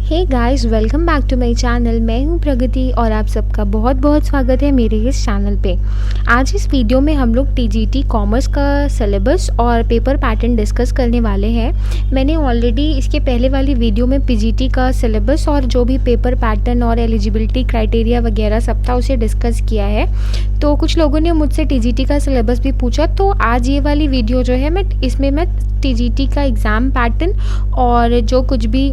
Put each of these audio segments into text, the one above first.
Hey guys, welcome back to my channel. मैं हूं प्रगति और आप सबका बहुत बहुत स्वागत है मेरे इस चैनल पे। आज इस वीडियो में हम लोग टीजीटी कॉमर्स का सिलेबस और पेपर पैटर्न डिस्कस करने वाले हैं। मैंने ऑलरेडी इसके पहले वाली वीडियो में पीजीटी का सिलेबस और जो भी पेपर पैटर्न और एलिजिबिलिटी क्राइटेरिया वगैरह सब था उसे डिस्कस किया है। तो कुछ लोगों ने मुझसे टीजीटी का सिलेबस भी पूछा, तो आज ये वाली वीडियो जो है मैं टीजीटी का एग्ज़ाम पैटर्न और जो कुछ भी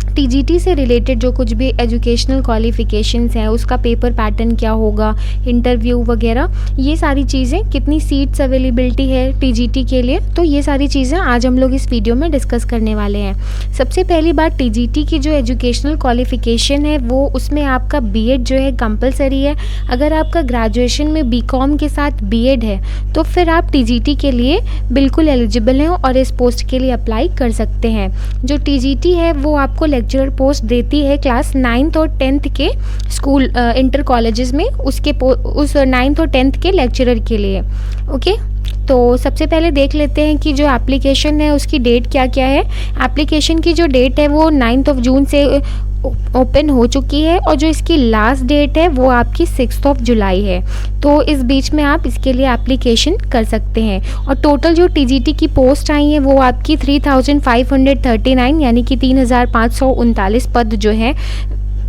टीजीटी से रिलेटेड जो कुछ भी एजुकेशनल क्वालिफ़िकेशंस हैं उसका पेपर पैटर्न क्या होगा, इंटरव्यू वगैरह, ये सारी चीज़ें, कितनी सीट्स अवेलेबिलिटी है टीजीटी के लिए, तो ये सारी चीज़ें आज हम लोग इस वीडियो में डिस्कस करने वाले हैं। सबसे पहली बात, टीजीटी की जो एजुकेशनल क्वालिफ़िकेशन है वो उसमें आपका बीएड जो है कंपलसरी है। अगर आपका ग्रेजुएशन में बीकॉम के साथ बीएड है तो फिर आप टीजीटी के लिए बिल्कुल एलिजिबल हैं और इस पोस्ट के लिए अप्लाई कर सकते हैं। जो टीजीटी है वो आपको लेक्चरर पोस्ट देती है क्लास 9th और 10th के स्कूल इंटर कॉलेजेस में, उस 9th और 10th के लेक्चरर के लिए। ओके, तो सबसे पहले देख लेते हैं कि जो एप्लीकेशन है उसकी डेट क्या क्या है। एप्लीकेशन की जो डेट है वो 9th जून से ओपन हो चुकी है और जो इसकी लास्ट डेट है वो आपकी 6 जुलाई है। तो इस बीच में आप इसके लिए एप्लीकेशन कर सकते हैं। और टोटल जो टीजीटी की पोस्ट आई हैं वो आपकी 3539 यानी कि 3539 पद जो हैं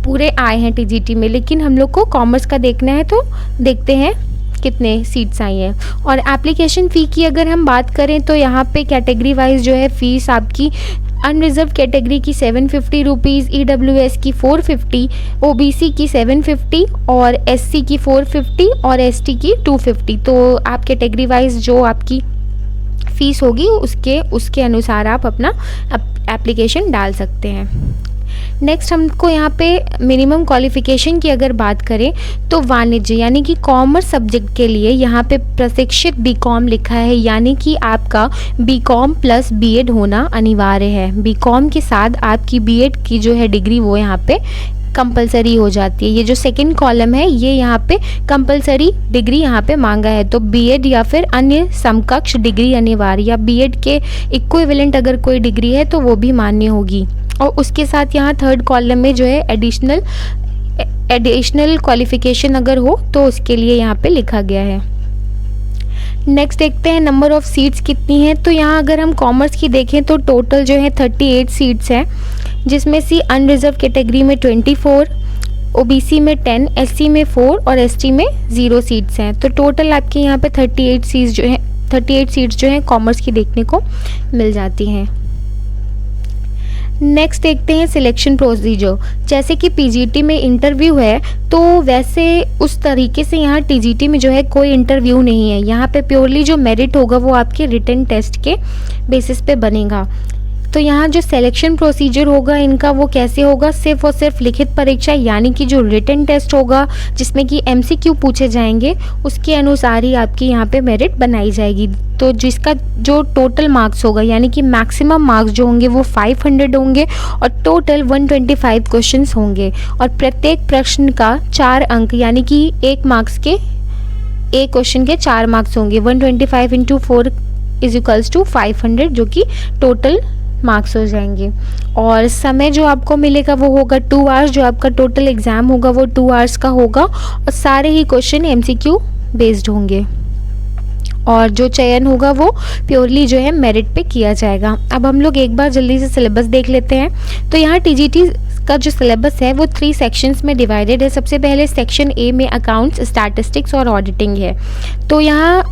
पूरे आए हैं टीजीटी में। लेकिन हम लोग को कॉमर्स का देखना है तो देखते हैं कितने सीट्स आई हैं। और एप्लीकेशन फ़ी की अगर हम बात करें तो यहाँ पे कैटेगरी वाइज जो है फ़ीस आपकी अनरिजर्व कैटेगरी की 750 रुपीज़, ईडब्ल्यूएस की 450, ओबीसी की 750 और एससी की 450 और एसटी की 250। तो आप कैटेगरी वाइज जो आपकी फ़ीस होगी उसके अनुसार आप अपना एप्लीकेशन डाल सकते हैं। नेक्स्ट हमको यहाँ पे मिनिमम क्वालिफ़िकेशन की अगर बात करें तो वाणिज्य यानी कि कॉमर्स सब्जेक्ट के लिए यहाँ पे प्रशिक्षित बीकॉम लिखा है, यानी कि आपका बीकॉम प्लस बीएड होना अनिवार्य है। बीकॉम के साथ आपकी बीएड की जो है डिग्री वो यहाँ पे कंपलसरी हो जाती है। ये जो सेकंड कॉलम है ये यहाँ पे कंपलसरी डिग्री यहाँ पे मांगा है, तो बीएड या फिर अन्य समकक्ष डिग्री अनिवार्य, या बीएड के इक्विवेलेंट अगर कोई डिग्री है तो वो भी मान्य होगी। और उसके साथ यहाँ थर्ड कॉलम में जो है एडिशनल क्वालिफ़िकेशन अगर हो तो उसके लिए यहाँ पे लिखा गया है। नेक्स्ट देखते हैं नंबर ऑफ़ सीट्स कितनी है। तो यहाँ अगर हम कॉमर्स की देखें तो टोटल जो है 38 सीट्स हैं, जिसमें से अनरिजर्व कैटेगरी में 24, ओबीसी में 10, एससी में 4 और एसटी में 0 सीट्स हैं। तो टोटल आपके यहाँ पे 38 सीट्स जो हैं कॉमर्स की देखने को मिल जाती हैं। नेक्स्ट देखते हैं सिलेक्शन प्रोसीजर। जैसे कि पीजीटी में इंटरव्यू है तो वैसे उस तरीके से यहाँ टीजीटी में जो है कोई इंटरव्यू नहीं है। यहाँ पे प्योरली जो मेरिट होगा वो आपके रिटन टेस्ट के बेसिस पे बनेगा। तो यहाँ जो सिलेक्शन प्रोसीजर होगा इनका वो कैसे होगा, सिर्फ और सिर्फ लिखित परीक्षा यानी कि जो रिटन टेस्ट होगा जिसमें कि एमसीक्यू पूछे जाएंगे उसके अनुसार ही आपकी यहाँ पे मेरिट बनाई जाएगी। तो जिसका जो टोटल मार्क्स होगा यानी कि मैक्सिमम मार्क्स जो होंगे वो 500 होंगे और टोटल 125 क्वेश्चंस होंगे और प्रत्येक प्रश्न का 4 अंक यानी कि एक क्वेश्चन के 4 मार्क्स होंगे। 125 × 4 = 500 जो कि टोटल मार्क्स हो जाएंगे। और समय जो आपको मिलेगा वो होगा 2 आवर्स। जो आपका टोटल एग्ज़ाम होगा वो 2 आवर्स का होगा और सारे ही क्वेश्चन एमसीक्यू बेस्ड होंगे और जो चयन होगा वो प्योरली जो है मेरिट पे किया जाएगा। अब हम लोग एक बार जल्दी से सिलेबस देख लेते हैं। तो यहाँ टीजीटी का जो सिलेबस है वो 3 सेक्शंस में डिवाइडेड है। सबसे पहले सेक्शन ए में अकाउंट्स, स्टैटिस्टिक्स और ऑडिटिंग है। तो यहाँ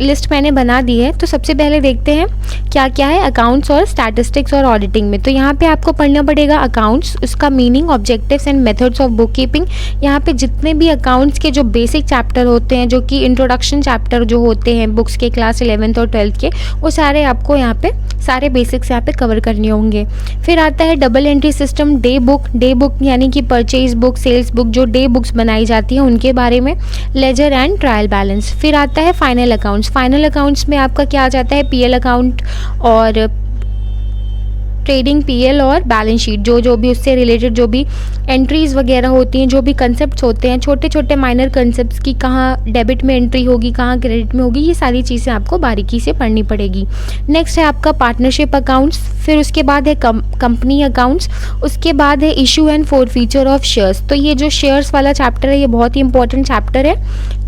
लिस्ट मैंने बना दी है। तो सबसे पहले देखते हैं क्या क्या है अकाउंट्स और स्टैटिस्टिक्स और ऑडिटिंग में। तो यहाँ पे आपको पढ़ना पड़ेगा अकाउंट्स, उसका meaning, objectives and methods of book keeping. यहाँ पे जितने भी अकाउंट्स के जो बेसिक चैप्टर होते हैं, जो कि इंट्रोडक्शन चैप्टर जो होते हैं बुक्स के क्लास 11th और 12th के, वो सारे आपको यहाँ पे सारे बेसिक्स यहाँ पे कवर करने होंगे। फिर आता है double entry system, day book यानी कि परचेज बुक, सेल्स बुक, जो डे बुक्स बनाई जाती हैं उनके बारे में, लेजर एंड ट्रायल बैलेंस। फिर आता है फाइनल अकाउंट्स। फाइनल अकाउंट्स में आपका क्या आ जाता है, पीएल अकाउंट और ट्रेडिंग पीएल और बैलेंस शीट, जो भी उससे रिलेटेड जो भी एंट्रीज़ वगैरह होती हैं, जो भी कंसेप्ट होते हैं, छोटे छोटे माइनर कंसेप्ट्स की कहाँ डेबिट में एंट्री होगी, कहाँ क्रेडिट में होगी, ये सारी चीज़ें आपको बारीकी से पढ़नी पड़ेगी। नेक्स्ट है आपका पार्टनरशिप अकाउंट्स, फिर उसके बाद है कंपनी अकाउंट्स, उसके बाद है issue and forfeiture of shares. तो ये जो शेयर्स वाला चैप्टर है ये बहुत ही इंपॉर्टेंट चैप्टर है,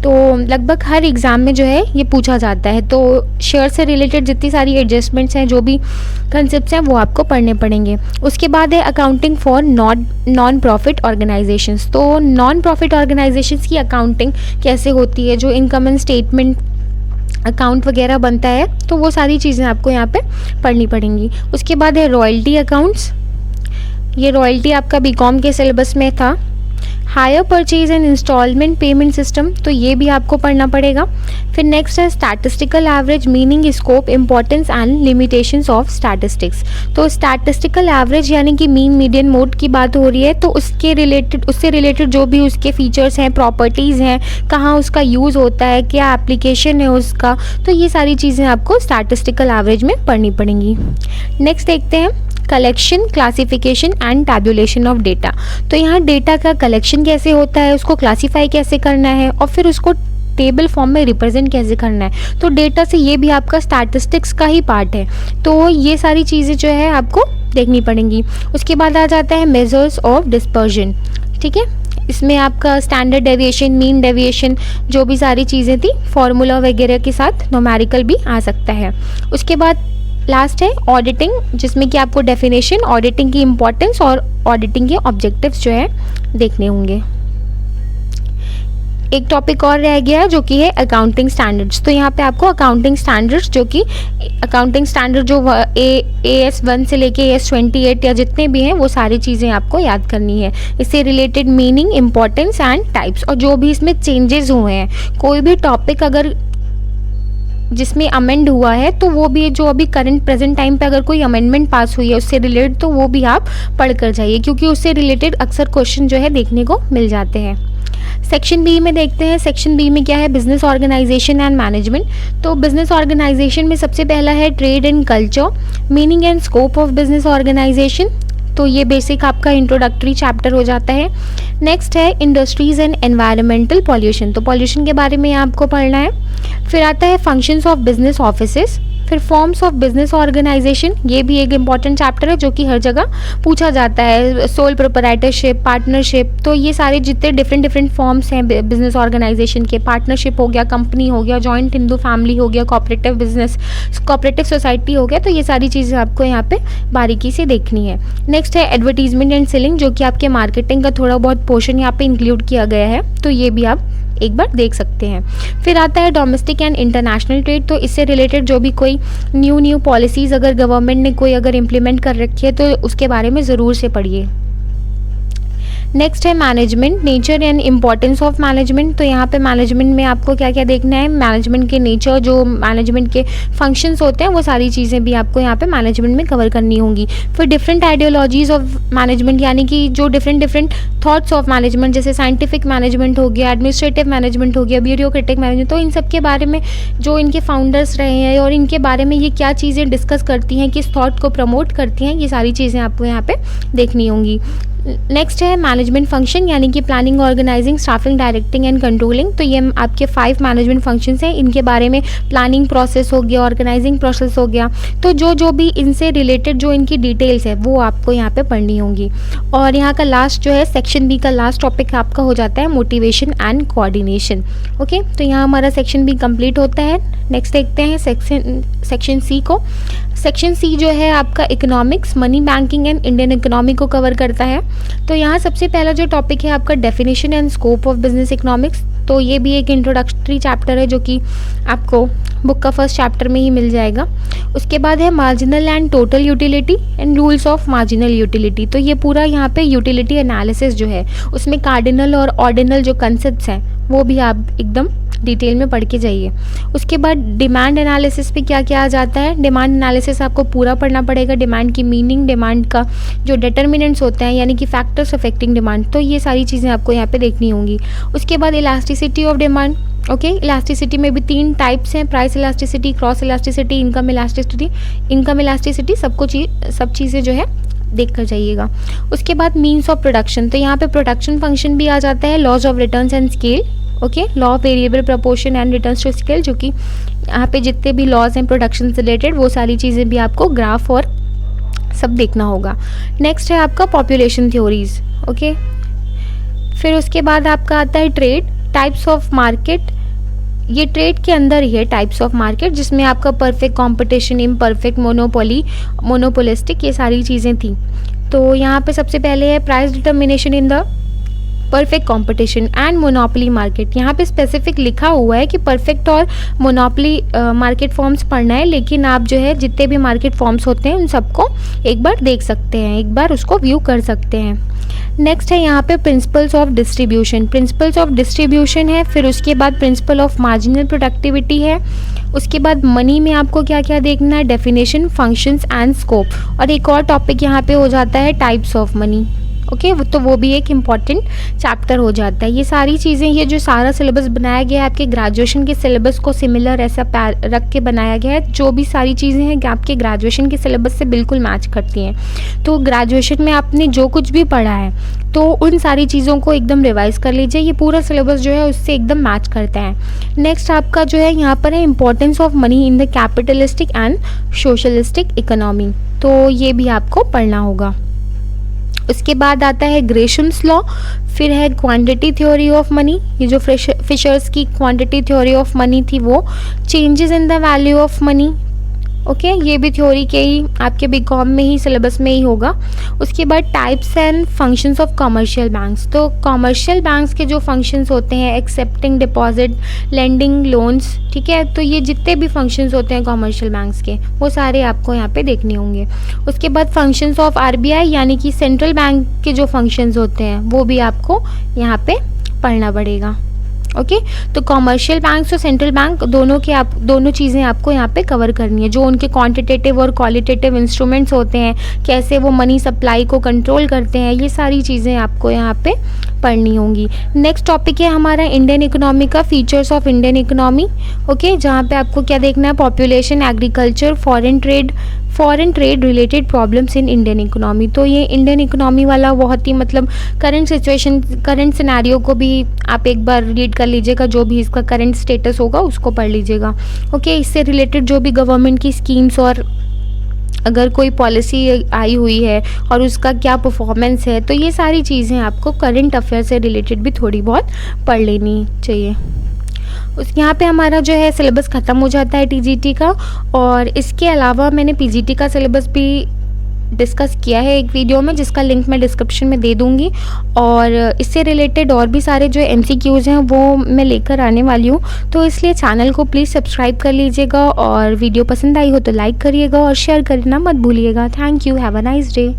तो लगभग हर एग्ज़ाम में जो है ये पूछा जाता है। तो शेयर से रिलेटेड जितनी सारी एडजस्टमेंट्स हैं, जो भी कंसेप्ट्स हैं, वो आपको पढ़ने पड़ेंगे। उसके बाद है accounting for non profit organisations. तो नॉन प्रॉफिट ऑर्गेनाइजेशंस की अकाउंटिंग कैसे होती है, जो इनकम एंड स्टेटमेंट अकाउंट वगैरह बनता है, तो वो सारी चीज़ें आपको यहाँ पे पढ़नी पड़ेंगी। उसके बाद है रॉयल्टी अकाउंट्स, ये रॉयल्टी आपका बीकॉम के सिलेबस में था। Hire purchase and installment payment system, तो ये भी आपको पढ़ना पड़ेगा। फिर नेक्स्ट है statistical average, meaning, scope, importance and limitations of statistics. तो स्टैटिस्टिकल एवरेज यानी कि मीन मीडियन मोड की बात हो रही है, तो उससे रिलेटेड जो भी उसके फीचर्स हैं, प्रॉपर्टीज़ हैं, कहाँ उसका यूज़ होता है, क्या एप्लीकेशन है उसका, तो ये सारी चीज़ें आपको स्टैटिस्टिकल एवरेज में पढ़नी पड़ेंगी। नेक्स्ट देखते हैं collection, classification and tabulation of data. तो यहाँ डेटा का कलेक्शन कैसे होता है, उसको क्लासीफाई कैसे करना है और फिर उसको टेबल फॉर्म में रिप्रेजेंट कैसे करना है। तो डेटा से ये भी आपका स्टैटिस्टिक्स का ही पार्ट है, तो ये सारी चीज़ें जो है आपको देखनी पड़ेंगी। उसके बाद आ जाता है मेजर्स ऑफ डिस्पर्जन, ठीक है। इसमें आपका स्टैंडर्ड डेविएशन, मीन डेविएशन, जो भी सारी चीज़ें थी, फार्मूला वगैरह के साथ न्यूमेरिकल भी आ सकता है। उसके बाद लास्ट है ऑडिटिंग, जिसमें कि आपको डेफिनेशन, ऑडिटिंग की इम्पोर्टेंस और ऑडिटिंग के ऑब्जेक्टिव्स जो है देखने होंगे। एक टॉपिक और रह गया है जो कि है अकाउंटिंग स्टैंडर्ड्स। तो यहाँ पे आपको अकाउंटिंग स्टैंडर्ड्स, जो कि अकाउंटिंग स्टैंडर्ड जो AS 1 से लेके AS 28 या जितने भी हैं, वो सारी चीज़ें आपको याद करनी है। इससे related meaning, importance and types, और जो भी इसमें चेंजेस हुए हैं, कोई भी टॉपिक अगर जिसमें अमेंड हुआ है, तो वो भी जो अभी करंट प्रेजेंट टाइम पे अगर कोई अमेंडमेंट पास हुई है उससे रिलेटेड, तो वो भी आप पढ़ कर जाइए, क्योंकि उससे रिलेटेड अक्सर क्वेश्चन जो है देखने को मिल जाते हैं। सेक्शन बी में देखते हैं। सेक्शन बी में क्या है, बिजनेस ऑर्गेनाइजेशन एंड मैनेजमेंट। तो बिजनेस ऑर्गेनाइजेशन में सबसे पहला है trade and culture, meaning and scope of business organisation. तो ये बेसिक आपका इंट्रोडक्टरी चैप्टर हो जाता है। नेक्स्ट है इंडस्ट्रीज़ एंड एनवायरमेंटल पॉल्यूशन, तो पॉल्यूशन के बारे में आपको पढ़ना है। फिर आता है फंक्शंस ऑफ बिजनेस ऑफिसेस, फिर फॉर्म्स ऑफ बिजनेस ऑर्गेनाइजेशन, ये भी एक इंपॉर्टेंट चैप्टर है जो कि हर जगह पूछा जाता है। सोल प्रोप्राइटरशिप, पार्टनरशिप, तो ये सारे जितने डिफरेंट फॉर्म्स हैं बिजनेस ऑर्गेनाइजेशन के, पार्टनरशिप हो गया, कंपनी हो गया, जॉइंट हिंदू फैमिली हो गया, कोऑपरेटिव बिजनेस, कोऑपरेटिव सोसाइटी हो गया, तो ये सारी चीज़ें आपको यहाँ पे बारीकी से देखनी है। नेक्स्ट है एडवर्टीजमेंट एंड सेलिंग, जो कि आपके मार्केटिंग का थोड़ा बहुत पोर्शन यहाँ पे इंक्लूड किया गया है, तो ये भी आप एक बार देख सकते हैं। फिर आता है डोमेस्टिक एंड इंटरनेशनल ट्रेड, तो इससे रिलेटेड जो भी कोई न्यू पॉलिसीज़ अगर गवर्नमेंट ने कोई अगर इम्प्लीमेंट कर रखी है, तो उसके बारे में ज़रूर से पढ़िए। नेक्स्ट है management, nature and importance of management. तो यहाँ पे मैनेजमेंट में आपको क्या क्या देखना है, मैनेजमेंट के नेचर, जो मैनेजमेंट के फंक्शंस होते हैं, वो सारी चीज़ें भी आपको यहाँ पे मैनेजमेंट में कवर करनी होंगी। फिर डिफरेंट आइडियोलॉजीज़ ऑफ मैनेजमेंट, यानी कि जो डिफरेंट थॉट्स ऑफ मैनेजमेंट, जैसे साइंटिफिक मैनेजमेंट हो गया, एडमिनिस्ट्रेटिव मैनेजमेंट हो गया, ब्यूरोक्रेटिक मैनेजमेंट, तो इन सब के बारे में जो इनके फाउंडर्स रहे हैं और इनके बारे में ये क्या चीज़ें डिस्कस करती हैं, किस थॉट को प्रमोट करती हैं, ये सारी चीज़ें आपको यहाँ पे देखनी होंगी। नेक्स्ट है मैनेजमेंट फंक्शन, यानी कि planning, organising, staffing, directing and controlling. तो ये आपके 5 मैनेजमेंट फंक्शंस हैं, इनके बारे में प्लानिंग प्रोसेस हो गया, ऑर्गेनाइजिंग प्रोसेस हो गया, तो जो भी इनसे रिलेटेड जो इनकी डिटेल्स है वो आपको यहाँ पे पढ़नी होंगी। और यहाँ का लास्ट जो है सेक्शन बी का लास्ट टॉपिक आपका हो जाता है मोटिवेशन एंड कोऑर्डिनेशन। ओके, तो यहाँ हमारा सेक्शन बी कंप्लीट होता है। नेक्स्ट देखते हैं सेक्शन सी को। सेक्शन सी जो है आपका economics, money, banking and Indian economy को कवर करता है। तो यहाँ सबसे पहला जो टॉपिक है आपका definition and scope of business economics. तो ये भी एक इंट्रोडक्टरी चैप्टर है जो कि आपको बुक का फर्स्ट चैप्टर में ही मिल जाएगा। उसके बाद है marginal and total utility and rules of marginal utility. तो ये पूरा यहाँ पे यूटिलिटी एनालिसिस जो है उसमें कार्डिनल और ऑर्डिनल जो कंसेप्ट्स हैं वो भी आप एकदम डिटेल में पढ़ के जाइए। उसके बाद डिमांड एनालिसिस पे क्या क्या आ जाता है। डिमांड एनालिसिस आपको पूरा पढ़ना पड़ेगा, डिमांड की मीनिंग, डिमांड का जो डिटर्मिनेंट्स होते हैं यानी कि फैक्टर्स अफेक्टिंग डिमांड, तो ये सारी चीज़ें आपको यहाँ पे देखनी होंगी। उसके बाद elasticity of demand. Okay, elasticity में भी 3 टाइप्स हैं, price elasticity, cross elasticity, income elasticity. Income elasticity सब चीज़ें जो है देख कर जाइएगा। उसके बाद मीन्स ऑफ प्रोडक्शन, तो यहाँ पे प्रोडक्शन फंक्शन भी आ जाता है, laws of returns and scale. Okay, law of variable proportion and returns to scale, जो कि यहाँ पे जितने भी लॉज हैं प्रोडक्शन से रिलेटेड वो सारी चीज़ें भी आपको ग्राफ और सब देखना होगा। नेक्स्ट है आपका पॉपुलेशन थ्योरीज। ओके, फिर उसके बाद आपका आता है ट्रेड, टाइप्स ऑफ मार्केट। ये ट्रेड के अंदर ही है टाइप्स ऑफ मार्केट, जिसमें आपका perfect competition, imperfect, monopoly, monopolistic, ये सारी चीज़ें थी। तो यहाँ पे सबसे पहले है price determination in the perfect competition and monopoly market. यहाँ पे स्पेसिफिक लिखा हुआ है कि परफेक्ट और मोनोपोली मार्केट फॉर्म्स पढ़ना है, लेकिन आप जो है जितने भी मार्केट फॉर्म्स होते हैं उन सबको एक बार देख सकते हैं, एक बार उसको व्यू कर सकते हैं। नेक्स्ट है यहाँ पे principles of distribution. Principles of distribution है, फिर उसके बाद प्रिंसिपल ऑफ मार्जिनल प्रोडक्टिविटी है। उसके बाद मनी में आपको क्या क्या देखना है, डेफिनेशन, फंक्शंस एंड स्कोप। और एक और टॉपिक यहाँ पे हो जाता है टाइप्स ऑफ मनी। ओके, तो वो भी एक इम्पॉर्टेंट चैप्टर हो जाता है। ये सारी चीज़ें, ये जो सारा सिलेबस बनाया गया है आपके ग्रेजुएशन के सिलेबस को सिमिलर ऐसा रख के बनाया गया है। जो भी सारी चीज़ें हैं आपके ग्रेजुएशन के सिलेबस से बिल्कुल मैच करती हैं। तो ग्रेजुएशन में आपने जो कुछ भी पढ़ा है तो उन सारी चीज़ों को एकदम रिवाइज़ कर लीजिए, ये पूरा सिलेबस जो है उससे एकदम मैच करता है। नेक्स्ट आपका जो है यहाँ पर है importance of money in the capitalistic and socialistic economy, तो ये भी आपको पढ़ना होगा। उसके बाद आता है ग्रेशम्स लॉ, फिर है क्वांटिटी थ्योरी ऑफ मनी, ये जो फिशर्स की क्वांटिटी थ्योरी ऑफ मनी थी वो, changes in the value of money. Okay, ये भी थ्योरी के ही आपके बीकॉम में ही सिलेबस में ही होगा। उसके बाद types and functions of commercial banks, तो कमर्शियल बैंक्स के जो फंक्शंस होते हैं, एक्सेप्टिंग डिपॉजिट, लेंडिंग, लोन्स, ठीक है, तो ये जितने भी फंक्शंस होते हैं कमर्शियल बैंक्स के वो सारे आपको यहाँ पे देखने होंगे। उसके बाद फंक्शंस ऑफ आरबीआई यानी कि सेंट्रल बैंक के जो फंक्शंस होते हैं वो भी आपको यहाँ पे पढ़ना पड़ेगा। ओके, तो कमर्शियल बैंक्स और सेंट्रल बैंक दोनों चीज़ें आपको यहाँ पे कवर करनी है। जो उनके क्वांटिटेटिव और क्वालिटेटिव इंस्ट्रूमेंट्स होते हैं, कैसे वो मनी सप्लाई को कंट्रोल करते हैं, ये सारी चीज़ें आपको यहाँ पे पढ़नी होंगी। नेक्स्ट टॉपिक है हमारा इंडियन इकोनॉमी का, features of Indian economy. Okay, जहाँ पे आपको क्या देखना है, population, agriculture, foreign trade related problems in Indian economy. तो ये इंडियन इकोनॉमी वाला बहुत ही मतलब करंट सिचुएशन, करंट सिनेरियो को भी आप एक बार रीड कर लीजिएगा, जो भी इसका करंट स्टेटस होगा उसको पढ़ लीजिएगा। ओके, इससे रिलेटेड जो भी गवर्नमेंट की स्कीम्स और अगर कोई पॉलिसी आई हुई है और उसका क्या परफॉर्मेंस है, तो ये सारी चीज़ें आपको करंट अफेयर से रिलेटेड भी थोड़ी बहुत पढ़ लेनी चाहिए। यहाँ पे हमारा जो है सिलेबस ख़त्म हो जाता है टीजीटी का, और इसके अलावा मैंने पीजीटी का सिलेबस भी डिस्कस किया है एक वीडियो में, जिसका लिंक मैं डिस्क्रिप्शन में दे दूँगी। और इससे रिलेटेड और भी सारे जो एमसीक्यूज़ हैं वो मैं लेकर आने वाली हूँ, तो इसलिए चैनल को प्लीज़ सब्सक्राइब कर लीजिएगा, और वीडियो पसंद आई हो तो लाइक करिएगा और शेयर करना मत भूलिएगा। Thank you, have a nice day.